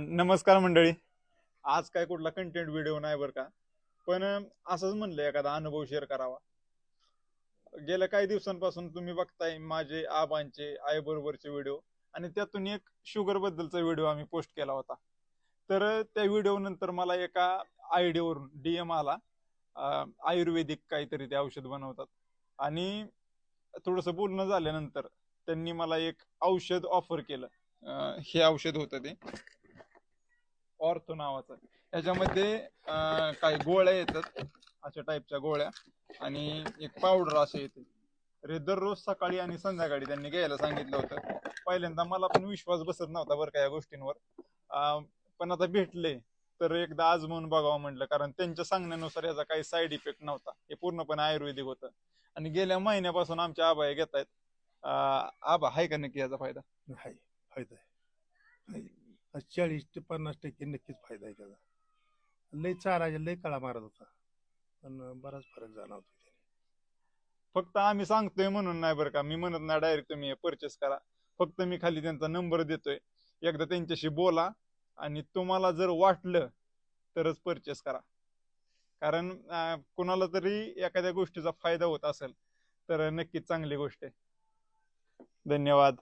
नमस्कार मंडळी. आज काय कुठला कंटेंट व्हिडिओ नाही बरं का, पण असंच म्हणलं एखादा अनुभव शेअर करावा. गेल्या काही दिवसांपासून तुम्ही बघताय माझे आबांचे आई बरोबरचे व्हिडिओ, आणि त्यातून एक शुगर बद्दलचा व्हिडिओ आम्ही पोस्ट केला होता. तर त्या व्हिडिओ नंतर मला एका आयडियावरून DM आला. आयुर्वेदिक काहीतरी ते औषध बनवतात, आणि थोडंसं बोलणं झाल्यानंतर त्यांनी मला एक औषध ऑफर केलं. हे औषध होतं ते ऑर्थो नावाचं. याच्यामध्ये काही गोळ्या येतात, अशा टाईपच्या गोळ्या, आणि एक पावडर असे येते. तर हे दररोज सकाळी आणि संध्याकाळी त्यांनी घ्यायला सांगितलं होतं. पहिल्यांदा मला पण विश्वास बसत नव्हता बरं का या गोष्टींवर. पण आता भेटले तर एकदा आजमावून बघावं म्हटलं, कारण त्यांच्या सांगण्यानुसार याचा काही साईड इफेक्ट नव्हता. हे पूर्णपणे आयुर्वेदिक होतं, आणि गेल्या महिन्यापासून आमच्या आबा हे घेत आहेत. आबा, आहे का नक्की याचा फायदा? आहे. फायदा आहे. 40 ते 50% नक्कीच फायदा आहे त्याचा. लय चालायचा लय काळा मारत होता, पण बराच फरक जाणवतो त्याने. फक्त आम्ही सांगतोय म्हणून नाही बरं का, मी म्हणत नाही डायरेक्ट तुम्ही परचेस करा. फक्त मी खाली त्यांचा नंबर देतोय, एकदा त्यांच्याशी बोला, आणि तुम्हाला जर वाटलं तरच परचेस करा. कारण कुणाला तरी एखाद्या गोष्टीचा फायदा होत असेल तर नक्कीच चांगली गोष्ट आहे. धन्यवाद.